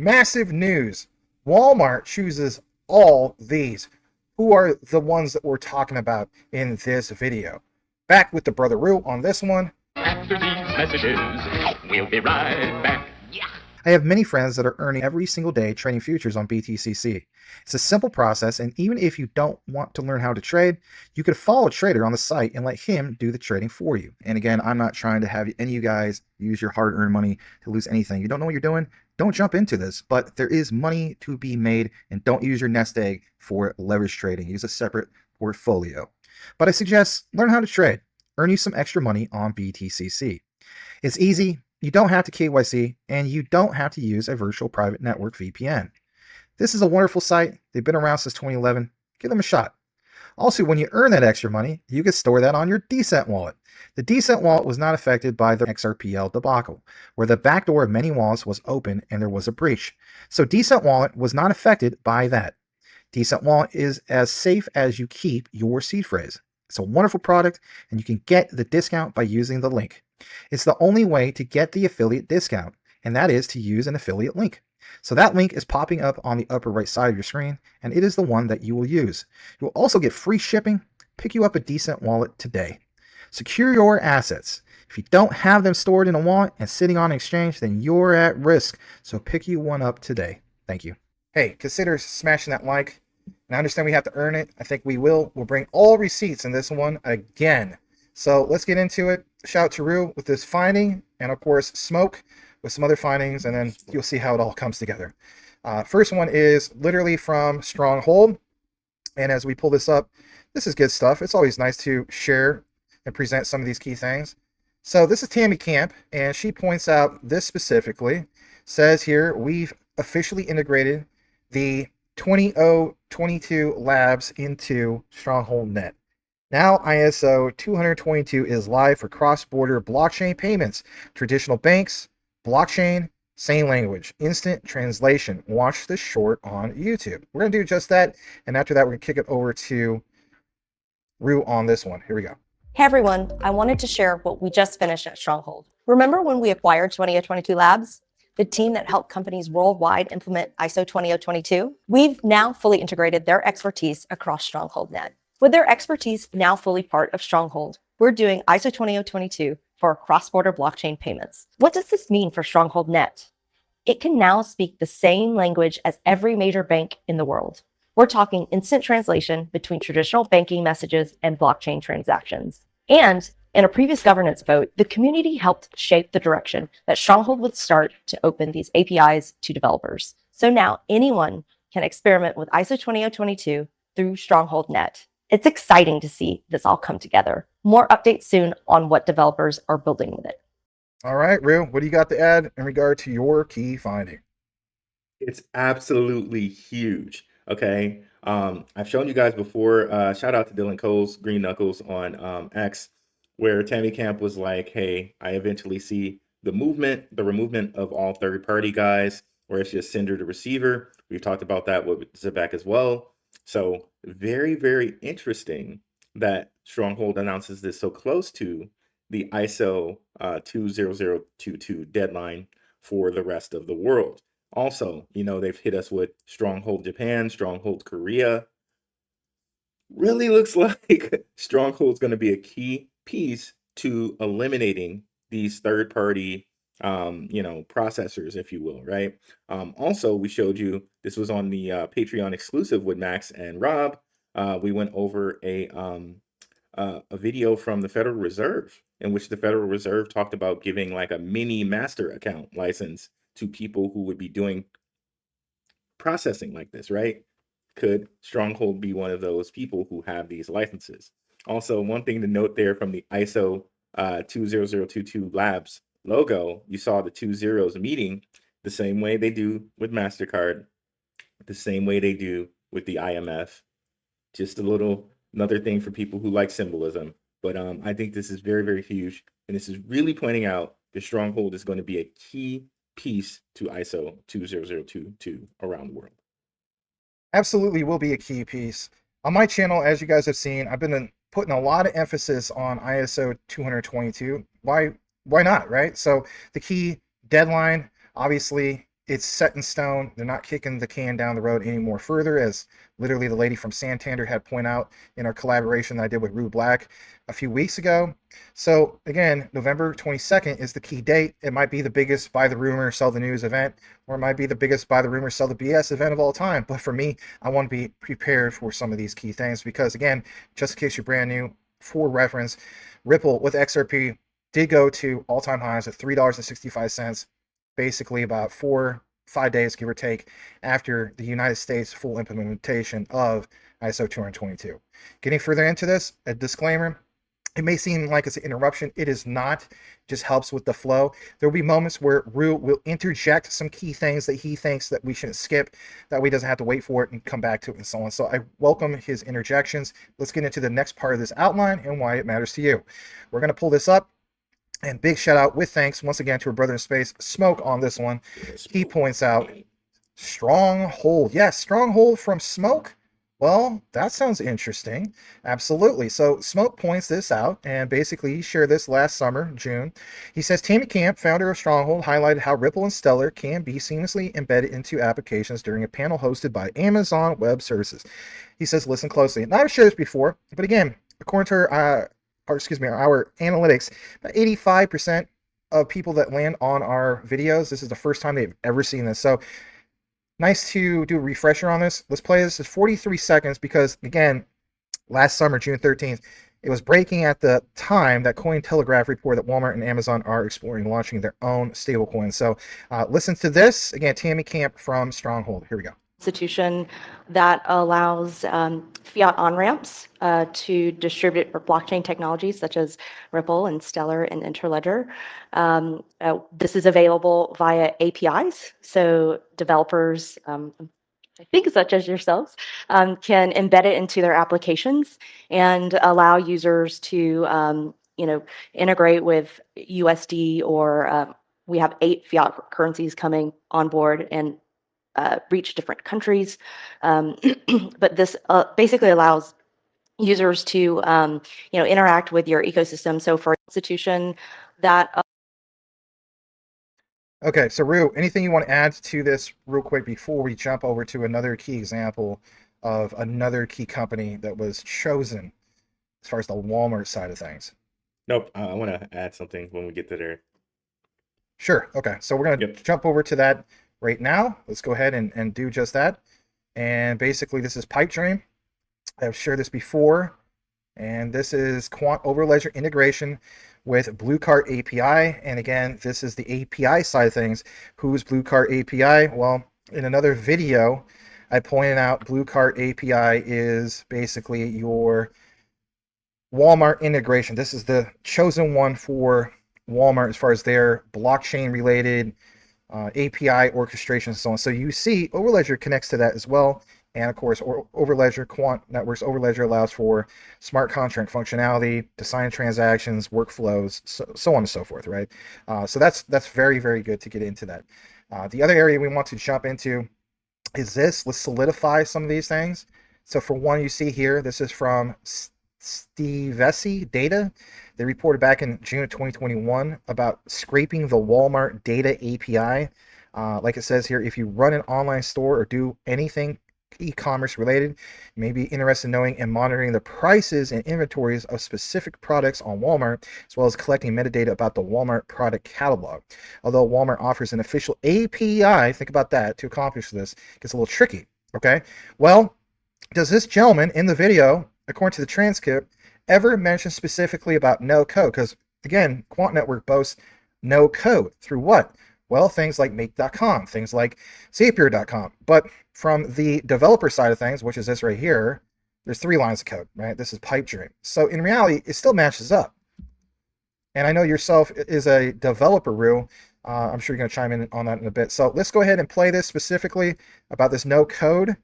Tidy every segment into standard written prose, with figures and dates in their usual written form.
Massive news. Walmart chooses all these. Who are the ones that we're talking about in this video? Back with the brother Rue on this one. After these messages, we'll be right back. I have many friends that are earning every single day trading futures on BTCC. It's a simple process, and even if you don't want to learn how to trade, you could follow a trader on the site and let him do the trading for you. And again, I'm not trying to have any of you guys use your hard-earned money to lose anything. You don't know what you're doing? Don't jump into this, but there is money to be made, and don't use your nest egg for leverage trading. Use a separate portfolio. But I suggest learn how to trade. Earn you some extra money on BTCC. It's easy. You don't have to KYC, and you don't have to use a virtual private network VPN. This is a wonderful site. They've been around since 2011. Give them a shot. Also, when you earn that extra money, you can store that on your Decent wallet. The Decent wallet was not affected by the XRPL debacle, where the backdoor of many wallets was open and there was a breach. So Decent wallet was not affected by that. Decent wallet is as safe as you keep your seed phrase. It's a wonderful product, and you can get the discount by using the link. It's the only way to get the affiliate discount, and that is to use an affiliate link. So that link is popping up on the upper right side of your screen, and it is the one that you will use. You will also get free shipping. Pick you up a Decent wallet today. Secure your assets. If you don't have them stored in a wallet and sitting on an exchange, then you're at risk. So pick you one up today. Thank you. Hey, consider smashing that like. And I understand we have to earn it. I think we will. We'll bring all receipts in this one again. So let's get into it. Shout out to Rue with this finding, and of course Smoke with some other findings, and then you'll see how it all comes together. First one is literally from Stronghold, and as we pull this up, this is good stuff. It's always nice to share and present some of these key things. So this is Tammy Camp, and she points out this specifically. Says here, we've officially integrated the 2022 labs into Stronghold Net. Now ISO 222 is live for cross-border blockchain payments. Traditional banks, blockchain, same language, instant translation. Watch this short on YouTube. We're going to do just that, and after that, we're going to kick it over to Rue on this one. Here we go. Hey everyone, I wanted to share what we just finished at Stronghold. Remember when we acquired 2022 Labs? The team that helped companies worldwide implement ISO 20022? We've now fully integrated their expertise across Stronghold Net. With their expertise now fully part of Stronghold, we're doing ISO 20022 for cross-border blockchain payments. What does this mean for Stronghold Net? It can now speak the same language as every major bank in the world. We're talking instant translation between traditional banking messages and blockchain transactions. And in a previous governance vote, the community helped shape the direction that Stronghold would start to open these APIs to developers. So now anyone can experiment with ISO 20022 through Stronghold Net. It's exciting to see this all come together. More updates soon on what developers are building with it. All right, Rue, what do you got to add in regard to your key finding? It's absolutely huge. Okay. I've shown you guys before, shout out to Dylan Coles, Green Knuckles on X, where Tammy Camp was like, hey, I eventually see the removement of all third-party guys, where it's just sender to receiver. We've talked about that with Zebak as well. So very, very interesting that Stronghold announces this so close to the ISO 20022 deadline for the rest of the world. Also, they've hit us with Stronghold Japan, Stronghold Korea. Really looks like Stronghold's going to be a key piece to eliminating these third-party processors, if you will, right? Also, we showed you, this was on the Patreon exclusive with Max and Rob. We went over a video from the Federal Reserve, in which the Federal Reserve talked about giving like a mini master account license to people who would be doing processing like this, right? Could Stronghold be one of those people who have these licenses? Also, one thing to note there from the ISO 20022 Labs logo, you saw the two zeros meeting the same way they do with MasterCard, the same way they do with the IMF. Just another thing for people who like symbolism. But I think this is very, very huge. And this is really pointing out that Stronghold is going to be a key piece to ISO 20022 around the world. Absolutely will be a key piece. On my channel, as you guys have seen, I've been putting a lot of emphasis on ISO 222. Why not, right? So the key deadline, obviously, it's set in stone. They're not kicking the can down the road any more further, as literally the lady from Santander had pointed out in our collaboration that I did with Rue Black a few weeks ago. So again, November 22nd is the key date. It might be the biggest buy the rumor, sell the news event, or it might be the biggest buy the rumor, sell the BS event of all time. But for me, I want to be prepared for some of these key things because, again, just in case you're brand new, for reference, Ripple with XRP did go to all-time highs at $3.65, basically about 4-5 days, give or take, after the United States full implementation of ISO 222. Getting further into this, a disclaimer, it may seem like it's an interruption. It is not. It just helps with the flow. There will be moments where Rue will interject some key things that he thinks that we shouldn't skip. That way he doesn't have to wait for it and come back to it and so on. So I welcome his interjections. Let's get into the next part of this outline and why it matters to you. We're going to pull this up. And big shout out with thanks once again to our brother in space, Smoke, on this one. He points out Stronghold. Yes, Stronghold from Smoke. Well, that sounds interesting. Absolutely. So Smoke points this out, and basically he shared this last summer, June. He says, Tammy Camp, founder of Stronghold, highlighted how Ripple and Stellar can be seamlessly embedded into applications during a panel hosted by Amazon Web Services. He says, listen closely. And I've shared this before, but again, according to our analytics, about 85% of people that land on our videos, this is the first time they've ever seen this. So nice to do a refresher on this. Let's play this. It's 43 seconds because, again, last summer, June 13th, it was breaking at the time that Cointelegraph reported that Walmart and Amazon are exploring launching their own stablecoin. So listen to this. Again, Tammy Camp from Stronghold. Here we go. Institution that allows fiat on-ramps to distribute blockchain technologies such as Ripple and Stellar and Interledger. This is available via APIs, so developers, I think such as yourselves, can embed it into their applications and allow users to integrate with USD or we have 8 fiat currencies coming on board and reach different countries. But this basically allows users to interact with your ecosystem. So for an institution that Okay, so Rue, anything you want to add to this real quick before we jump over to another key example of another key company that was chosen as far as the Walmart side of things? Nope. I want to add something when we get to there. Sure. Okay, so we're going to jump over to that right now. Let's go ahead and do just that. And basically, this is Pipe Dream. I've shared this before. And this is Quant Overledger integration with BlueCart API. And again, this is the API side of things. Who's BlueCart API? Well, in another video, I pointed out BlueCart API is basically your Walmart integration. This is the chosen one for Walmart as far as their blockchain related API orchestration and so on. So you see Overledger connects to that as well. And of course, Overledger, Quant Networks, Overledger allows for smart contract functionality, to sign transactions, workflows, so on and so forth, right? So that's very, very good to get into that. The other area we want to jump into is this. Let's solidify some of these things. So for one, you see here, this is from Stevesi Data. They reported back in June of 2021 about scraping the Walmart data API. Like it says here, if you run an online store or do anything e-commerce related, you may be interested in knowing and monitoring the prices and inventories of specific products on Walmart, as well as collecting metadata about the Walmart product catalog. Although Walmart offers an official API, think about that, to accomplish this, it gets a little tricky, okay? Well, does this gentleman in the video, according to the transcript, ever mention specifically about no code? Because again, Quant Network boasts no code through what? Well, things like make.com, things like zapier.com. But from the developer side of things, which is this right here, there's 3 lines of code, right? This is Pipe Dream. So in reality, it still matches up. And I know yourself is a developer, Rue. I'm sure you're going to chime in on that in a bit. So let's go ahead and play this specifically about this no code,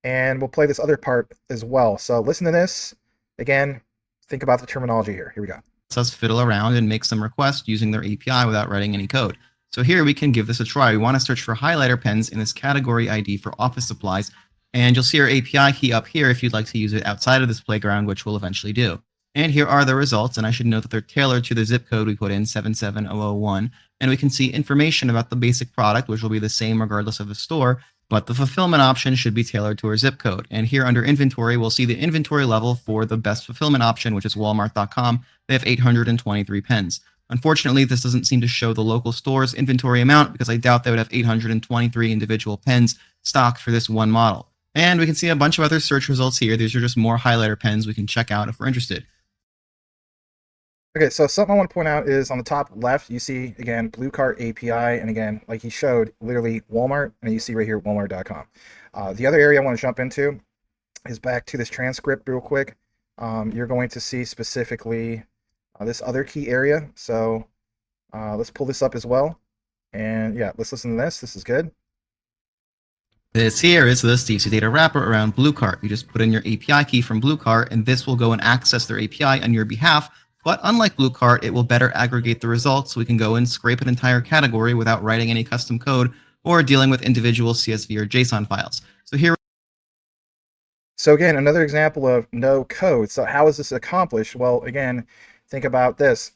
and we'll play this other part as well. So listen to this. Again, think about the terminology here. Here we go. Let's us fiddle around and make some requests using their API without writing any code. So here we can give this a try. We want to search for highlighter pens in this category ID for office supplies. And you'll see our API key up here if you'd like to use it outside of this playground, which we'll eventually do. And here are the results. And I should note that they're tailored to the zip code we put in, 77001. and we can see information about the basic product, which will be the same regardless of the store, but the fulfillment option should be tailored to our zip code. And here under inventory, we'll see the inventory level for the best fulfillment option, which is walmart.com. They have 823 pens. Unfortunately, this doesn't seem to show the local store's inventory amount because I doubt they would have 823 individual pens stocked for this one model. And we can see a bunch of other search results here. These are just more highlighter pens we can check out if we're interested. Okay, so something I want to point out is on the top left, you see, again, BlueCart API, and again, like he showed, literally Walmart, and you see right here, walmart.com. The other area I want to jump into is back to this transcript real quick. You're going to see specifically this other key area. So let's pull this up as well. And yeah, let's listen to this. This is good. This here is the Steve C data wrapper around BlueCart. You just put in your API key from BlueCart, and this will go and access their API on your behalf. But unlike BlueCart, it will better aggregate the results, so we can go and scrape an entire category without writing any custom code or dealing with individual CSV or JSON files. So again, another example of no code. So how is this accomplished? Well, again, think about this.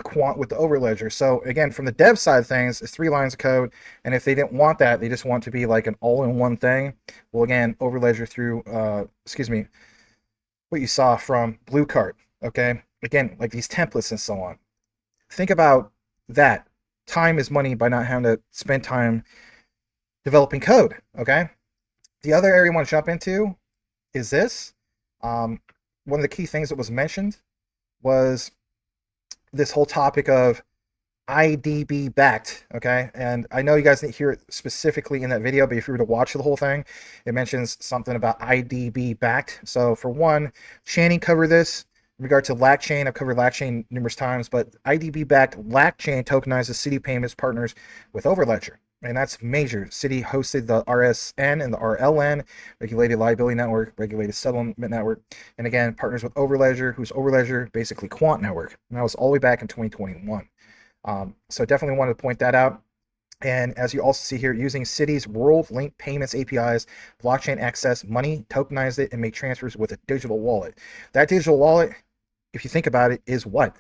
Quant with the Overledger. So again, from the dev side of things, it's 3 lines of code, and if they didn't want that, they just want to be like an all-in-one thing. Well, again, Overledger through, what you saw from BlueCart, okay? Again, like these templates and so on. Think about that. Time is money by not having to spend time developing code, okay? The other area I want to jump into is this. One of the key things that was mentioned was this whole topic of IDB backed, okay? And I know you guys didn't hear it specifically in that video, but if you were to watch the whole thing, it mentions something about IDB backed. So for one, Channing covered this. In regard to LackChain, I've covered LackChain numerous times, but IDB backed LackChain tokenizes Citi payments partners with Overledger. And that's major. Citi hosted the RSN and the RLN, Regulated Liability Network, Regulated Settlement Network. And again, partners with Overledger, who's Overledger, basically Quant Network. And that was all the way back in 2021. So definitely wanted to point that out. And as you also see here, using Citi's World Link Payments APIs, blockchain access money, tokenize it, and make transfers with a digital wallet. That digital wallet, if you think about it, is what?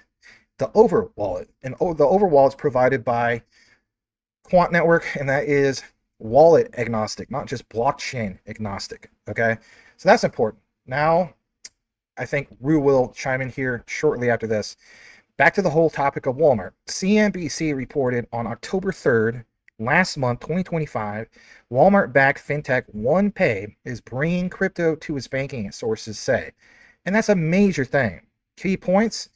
The Over wallet. And the Over wallet is provided by Quant Network, and that is wallet agnostic, not just blockchain agnostic. Okay, so that's important. Now, I think Rue will chime in here shortly after this. Back to the whole topic of Walmart. CNBC reported on October 3rd, last month, 2025, Walmart-backed fintech OnePay is bringing crypto to its banking, sources say. And that's a major thing. Key points: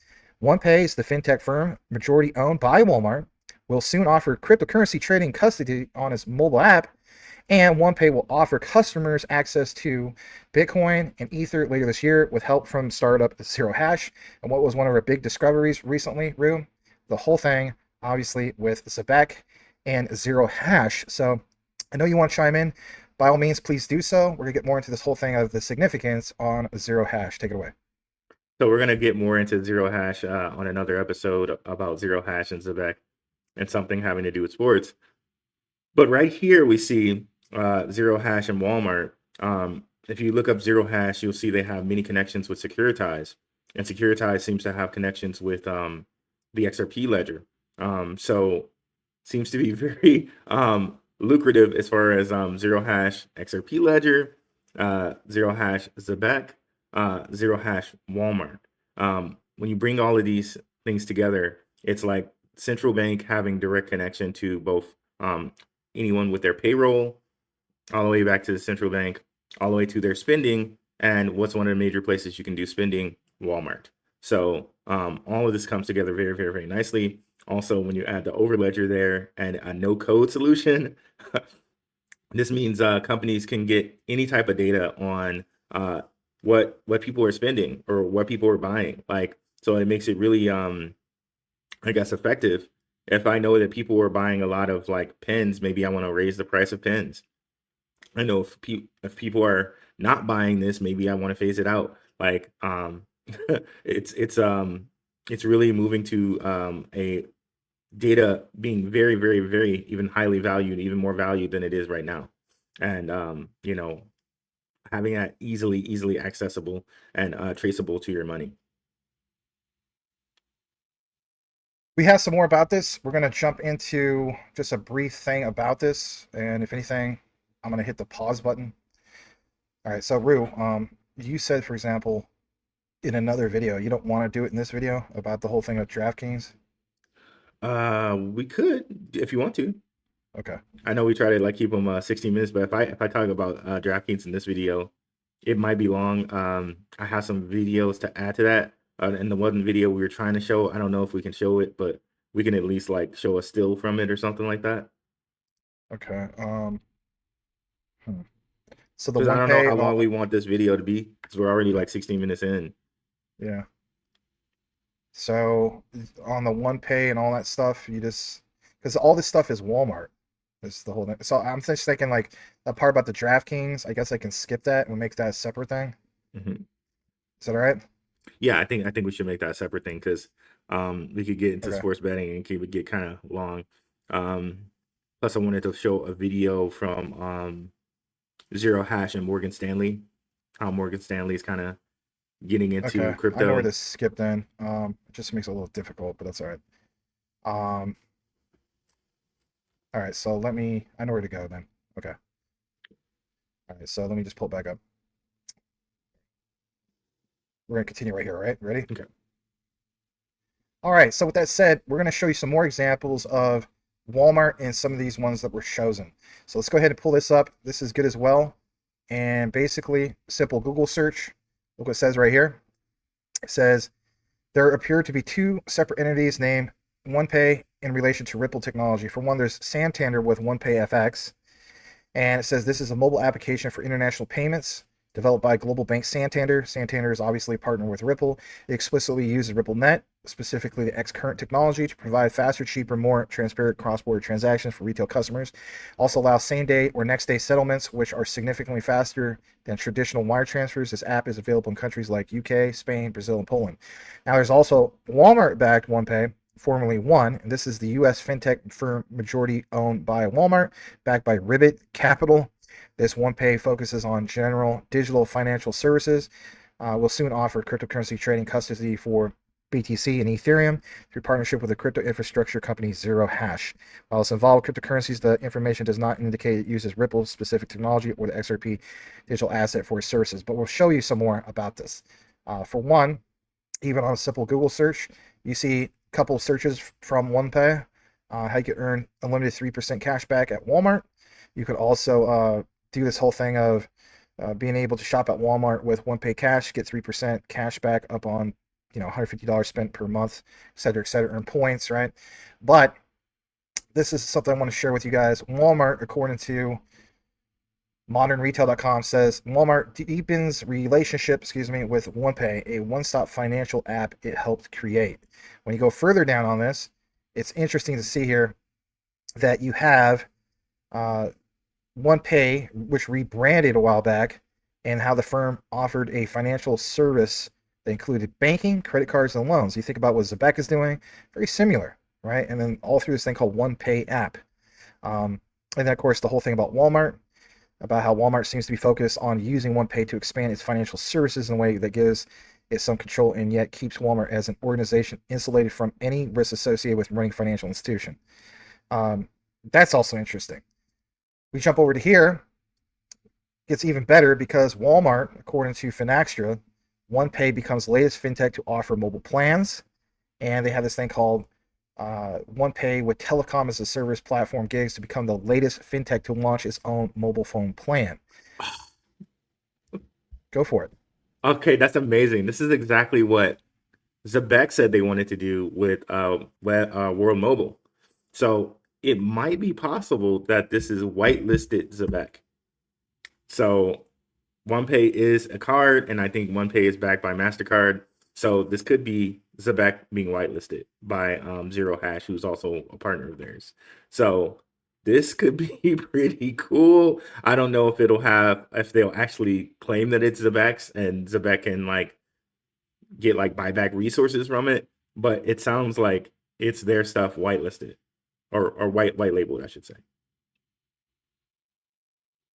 OnePay is the fintech firm majority owned by Walmart, will soon offer cryptocurrency trading custody on its mobile app, and OnePay will offer customers access to Bitcoin and Ether later this year with help from startup ZeroHash. And what was one of our big discoveries recently, Rue? The whole thing, obviously, with zbcn and ZeroHash. So I know you want to chime in. By all means, please do so. We're going to get more into this whole thing of the significance on ZeroHash. Take it away. So we're going to get more into ZeroHash on another episode about ZeroHash and zbcn and something having to do with sports. But right here we see ZeroHash and Walmart. If you look up ZeroHash, you'll see they have many connections with Securitize, and Securitize seems to have connections with the XRP ledger. So seems to be very lucrative as far as ZeroHash XRP ledger, ZeroHash zbcn, ZeroHash Walmart. When you bring all of these things together, it's like central bank having direct connection to both anyone with their payroll, all the way back to the central bank, all the way to their spending, and what's one of the major places you can do spending? Walmart. So all of this comes together very, very, very nicely. Also, when you add the Overledger there and a no-code solution, this means companies can get any type of data on what people are spending or what people are buying. Like, so it makes it really I guess effective. If I know that people are buying a lot of like pens, maybe I want to raise the price of pens. I know if people are not buying this, maybe I want to phase it out. Like it's really moving to a data being very, very, very even highly valued, even more valued than it is right now. And you know, having that easily accessible and traceable to your money. We have some more about this. We're going to jump into just a brief thing about this. And if anything, I'm going to hit the pause button. All right. So Rue, you said, for example, in another video, you don't want to do it in this video about the whole thing of DraftKings. We could if you want to. Okay. I know we try to like keep them 16 minutes, but if I talk about DraftKings in this video, it might be long. I have some videos to add to that. In the one video we were trying to show, I don't know if we can show it, but we can at least like show a still from it or something like that. Okay. So the Because I don't know OnePay, how long we want this video to be, because we're already like 16 minutes in. yeah. So on the OnePay and all that stuff, you just, because all this stuff is Walmart. That's the whole thing. So I'm just thinking like the part about the DraftKings, I guess I can skip that and make that a separate thing. Mhm. Is that all right? Yeah, I think we should make that a separate thing because we could get into Okay. sports betting and keep it get kind of long. Plus, I wanted to show a video from ZeroHash and Morgan Stanley, how Morgan Stanley is kind of getting into Okay. I know crypto. where this skipped in. It just makes it a little difficult, but that's all right. All right, so I know where to go then. Okay. All right, so let me just pull it back up. We're going to continue right here, right? Ready? Okay. All right, so with that said, we're going to show you some more examples of Walmart and some of these ones that were chosen. So let's go ahead and pull this up. This is good as well. And basically, simple Google search. Look what it says right here. It says, there appear to be two separate entities named OnePay in relation to Ripple technology. For one, there's Santander with OnePay FX. And it says this is a mobile application for international payments developed by global bank Santander. Santander is obviously a partner with Ripple. It explicitly uses RippleNet, specifically the X-Current technology, to provide faster, cheaper, more transparent cross-border transactions for retail customers. Also allows same-day or next-day settlements, which are significantly faster than traditional wire transfers. This app is available in countries like UK, Spain, Brazil, and Poland. Now there's also Walmart-backed OnePay, formerly One, and this is the U.S. fintech firm majority owned by Walmart, backed by Ribbit Capital. This OnePay focuses on general digital financial services. Will soon offer cryptocurrency trading custody for BTC and Ethereum through partnership with the crypto infrastructure company ZeroHash. While it's involved with cryptocurrencies, the information does not indicate it uses Ripple specific technology or the XRP digital asset for its services. But we'll show you some more about this. For one, even on a simple Google search, you see a couple searches from OnePay, how you could earn unlimited 3% cash back at Walmart. You could also do this whole thing of being able to shop at Walmart with OnePay Cash, get 3% cash back up on $150 spent per month, et cetera, earn points, right? But this is something I want to share with you guys. Walmart, according to modernretail.com, says Walmart deepens relationship, with OnePay, a one-stop financial app it helped create. When you go further down on this, it's interesting to see here that you have OnePay, which rebranded a while back, and how the firm offered a financial service that included banking, credit cards, and loans. You think about what Zebek is doing, very similar, right? And then all through this thing called OnePay app. And then, of course, the whole thing about Walmart, about how Walmart seems to be focused on using OnePay to expand its financial services in a way that gives it some control and yet keeps Walmart as an organization insulated from any risks associated with running a financial institution. That's also interesting. We jump over to here. Gets even better because Walmart, according to Finaxtra, OnePay becomes the latest fintech to offer mobile plans, and they have this thing called OnePay with Telecom as a Service platform gigs to become the latest fintech to launch its own mobile phone plan. Go for it. Okay, that's amazing. This is exactly what Zebek said they wanted to do with World Mobile. So it might be possible that this is whitelisted Zebek. So OnePay is a card, and I think OnePay is backed by MasterCard. So this could be Zebek being whitelisted by ZeroHash, who's also a partner of theirs. So this could be pretty cool. I don't know if if they'll actually claim that it's Zebek's and Zebek can get buyback resources from it, but it sounds like it's their stuff whitelisted or white labeled, I should say.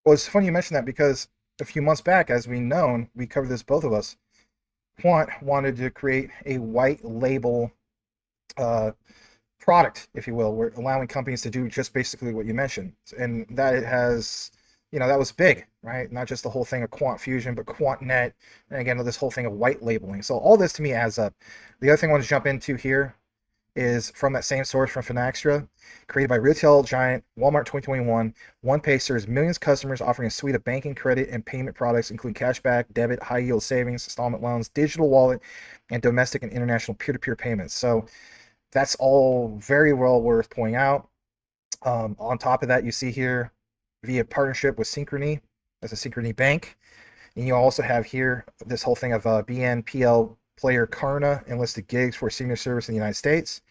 Well, it's funny you mention that because a few months back, as we known, we covered this, both of us, Quant wanted to create a white label product, if you will. We're allowing companies to do just basically what you mentioned, and that it has, that was big, right? Not just the whole thing of Quant Fusion, but QuantNet, and again, this whole thing of white labeling. So all this to me adds up. The other thing I want to jump into here is from that same source from Finextra, created by retail giant Walmart 2021. OnePay serves millions of customers, offering a suite of banking, credit, and payment products, including cashback, debit, high yield savings, installment loans, digital wallet, and domestic and international peer-to-peer payments. So that's all very well worth pointing out. On top of that, you see here via partnership with Synchrony as a Synchrony bank. And you also have here this whole thing of BNPL player Klarna enlisted gigs for senior service in the United States.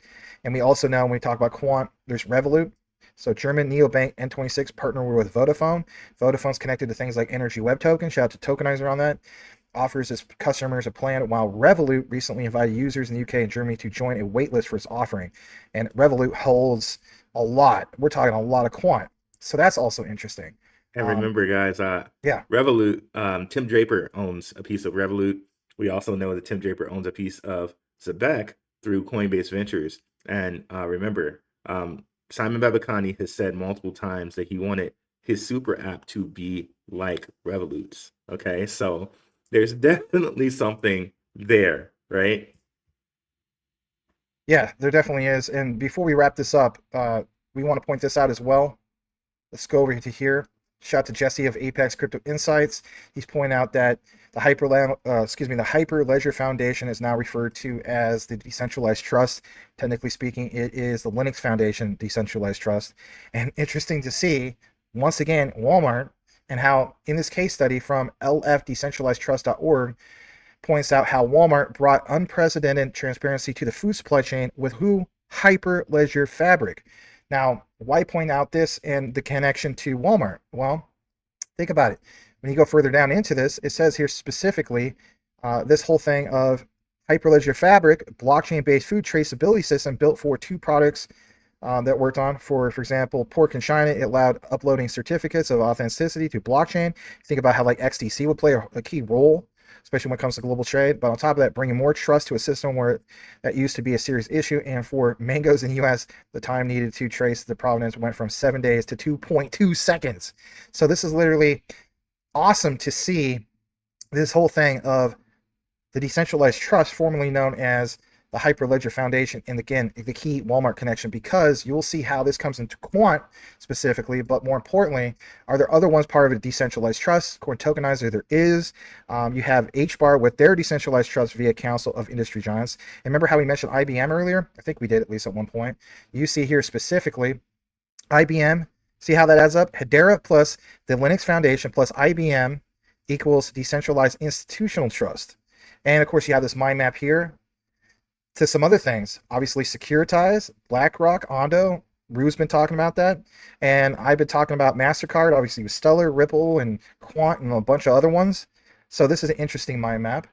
And we also know when we talk about Quant, there's Revolut. So German neobank N26 partnered with Vodafone. Vodafone's connected to things like Energy Web Token. Shout out to Tokenizer on that. Offers its customers a plan, while Revolut recently invited users in the UK and Germany to join a waitlist for its offering. And Revolut holds a lot. We're talking a lot of Quant. So that's also interesting. And remember, guys, yeah, Revolut, Tim Draper owns a piece of Revolut. We also know that Tim Draper owns a piece of Zebek through Coinbase Ventures. And remember, Simon Babakani has said multiple times that he wanted his super app to be like Revolut's. Okay, so there's definitely something there, right? Yeah, there definitely is. And before we wrap this up, we want to point this out as well. Let's go over to here. Shout out to Jesse of Apex Crypto Insights. He's pointing out that the Hyperledger Foundation is now referred to as the Decentralized Trust. Technically speaking, it is the Linux Foundation Decentralized Trust. And interesting to see, once again, Walmart, and how in this case study from lfdecentralizedtrust.org points out how Walmart brought unprecedented transparency to the food supply chain with who? Hyperledger Fabric. Now, why point out this and the connection to Walmart? Well, think about it. When you go further down into this, it says here specifically this whole thing of Hyperledger Fabric, blockchain-based food traceability system built for two products that worked on. For example, Pork in China, it allowed uploading certificates of authenticity to blockchain. Think about how like XDC would play a key role, especially when it comes to global trade. But on top of that, bringing more trust to a system where that used to be a serious issue. And for mangoes in the US, the time needed to trace the provenance went from 7 days to 2.2 seconds. So this is literally awesome to see this whole thing of the Decentralized Trust, formerly known as the Hyperledger Foundation, and again, the key Walmart connection, because you'll see how this comes into Quant specifically, but more importantly, are there other ones part of a decentralized trust? According to Tokenizer, there is. You have HBAR with their decentralized trust via Council of Industry Giants. And remember how we mentioned IBM earlier? I think we did at least at one point. You see here specifically, IBM, see how that adds up? Hedera plus the Linux Foundation plus IBM equals Decentralized Institutional Trust. And of course, you have this mind map here to some other things. Obviously, Securitize, BlackRock, Ondo. Rue's been talking about that. And I've been talking about MasterCard, obviously with Stellar, Ripple, and Quant, and a bunch of other ones. So this is an interesting mind map.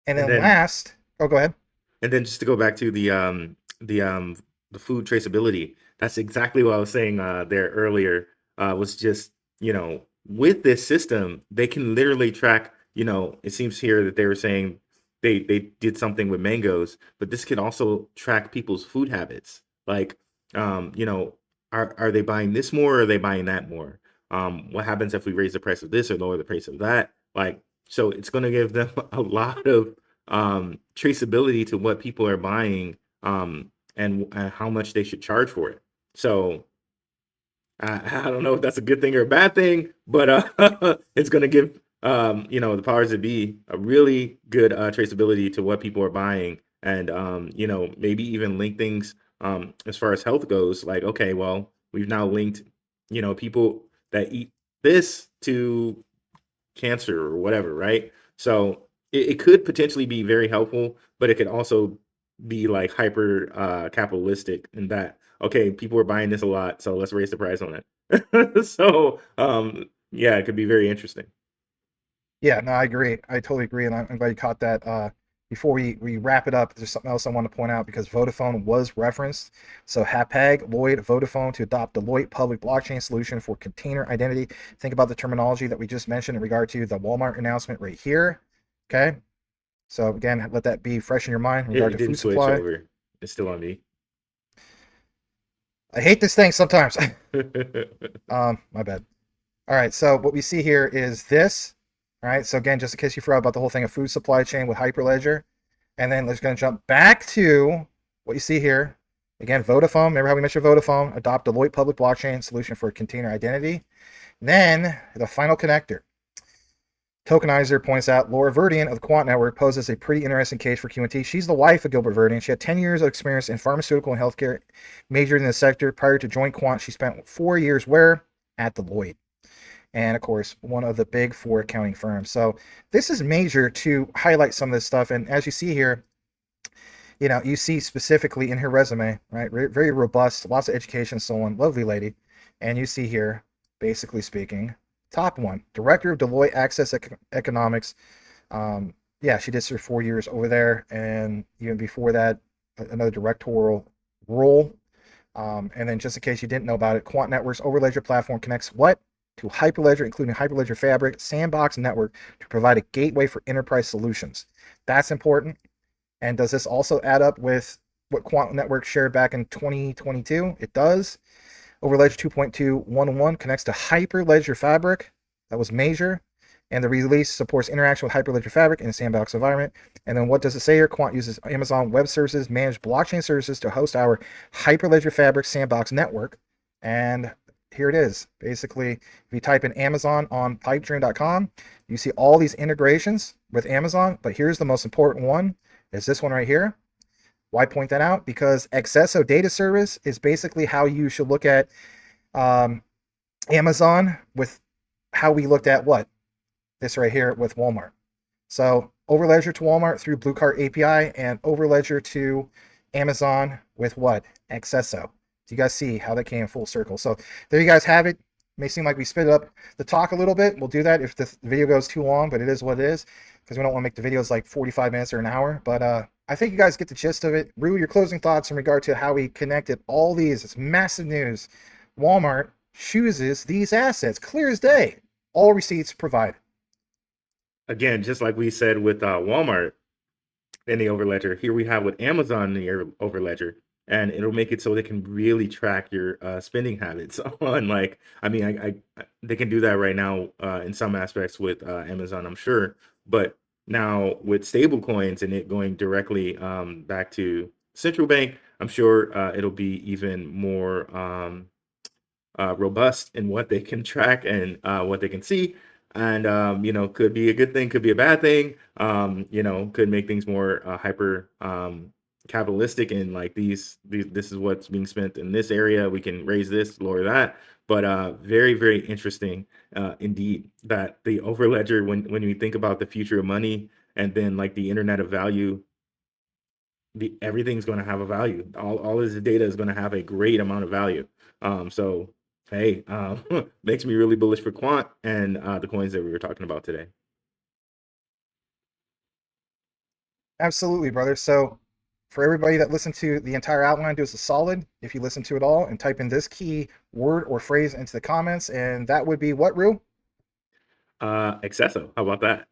And then last, go ahead. And then just to go back to the food traceability, that's exactly what I was saying there earlier. Was just, with this system, they can literally track, it seems here that they were saying they did something with mangoes, but this can also track people's food habits. Like, are they buying this more or are they buying that more? What happens if we raise the price of this or lower the price of that? Like, so it's going to give them a lot of traceability to what people are buying and how much they should charge for it. So I don't know if that's a good thing or a bad thing, but it's going to give the powers that be a really good traceability to what people are buying, and maybe even link things as far as health goes. Like, okay, well, we've now linked people that eat this to cancer or whatever, right? So it could potentially be very helpful, but it could also be like hyper capitalistic in that, okay, people are buying this a lot, so let's raise the price on it. So yeah, it could be very interesting. Yeah, no, I agree. I totally agree, and I'm glad you caught that. Before we wrap it up, there's something else I want to point out because Vodafone was referenced. So Hapag Lloyd Vodafone to adopt Deloitte public blockchain solution for container identity. Think about the terminology that we just mentioned in regard to the Walmart announcement right here. Okay, so again, let that be fresh in your mind in regard to food supply. Over. It's still on me. I hate this thing sometimes. My bad. All right, so what we see here is this. All right, so again, just in case you forgot about the whole thing of food supply chain with Hyperledger. And then let's going to jump back to what you see here. Again, Vodafone. Remember how we mentioned Vodafone? Adopt Deloitte Public Blockchain Solution for Container Identity. Then the final connector. Tokenizer points out Laura Verdian of the Quant Network poses a pretty interesting case for QNT. She's the wife of Gilbert Verdian. She had 10 years of experience in pharmaceutical and healthcare, majored in the sector. Prior to joining Quant, she spent 4 years where? At Deloitte. And of course, one of the big 4 accounting firms. So this is major to highlight some of this stuff. And as you see here, you know, you see specifically in her resume, right? Very robust, lots of education, so on. Lovely lady. And you see here, basically speaking, top one, director of Deloitte Access Economics. Yeah, she did her 4 years over there, and even before that, another directorial role. And then, just in case you didn't know about it, Quant Network's Overledger platform connects what to Hyperledger, including Hyperledger Fabric, Sandbox Network, to provide a gateway for enterprise solutions. That's important. And does this also add up with what Quant Network shared back in 2022? It does. Overledger 2.211 connects to Hyperledger Fabric. That was major. And the release supports interaction with Hyperledger Fabric in a sandbox environment. And then what does it say here? Quant uses Amazon Web Services, managed blockchain services to host our Hyperledger Fabric sandbox network. And here it is. Basically, if you type in Amazon on pipedream.com, you see all these integrations with Amazon. But here's the most important one, is this one right here. Why point that out? Because Excesso Data Service is basically how you should look at Amazon with how we looked at what? This right here with Walmart. So Overledger to Walmart through BlueCart API, and Overledger to Amazon with what? Excesso. So you guys see how that came full circle. So there you guys have it. May seem like we split up the talk a little bit. We'll do that if the video goes too long, but it is what it is, because we don't want to make the videos like 45 minutes or an hour. But I think you guys get the gist of it. Rue, your closing thoughts in regard to how we connected all these. It's massive news. Walmart chooses these assets, clear as day. All receipts provided. Again, just like we said with Walmart in the Overledger, here we have with Amazon in the Overledger, and it'll make it so they can really track your spending habits on, like, I mean, they can do that right now in some aspects with Amazon, I'm sure, but now with stable coins and it going directly back to central bank, I'm sure it'll be even more robust in what they can track and what they can see. And, you know, could be a good thing, could be a bad thing, you know, could make things more hyper capitalistic, and like this is what's being spent in this area. We can raise this, lower that. But very, very interesting indeed, that the Overledger, when you think about the future of money and then like the internet of value, everything's going to have a value. All of the data is going to have a great amount of value. So hey, makes me really bullish for Quant and the coins that we were talking about today. Absolutely, brother. So for everybody that listened to the entire outline, do us a solid if you listen to it all and type in this key word or phrase into the comments, and that would be what, Rue? Excesso. How about that?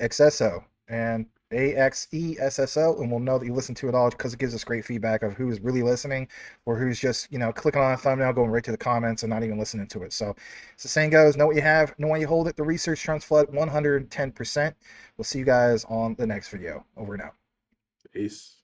Excesso, and AXESSO, and we'll know that you listen to it all because it gives us great feedback of who's really listening or who's just, you know, clicking on a thumbnail, going right to the comments and not even listening to it. So as the saying goes, know what you have, know why you hold it. The research trumps flood 110%. We'll see you guys on the next video. Over and out. Peace.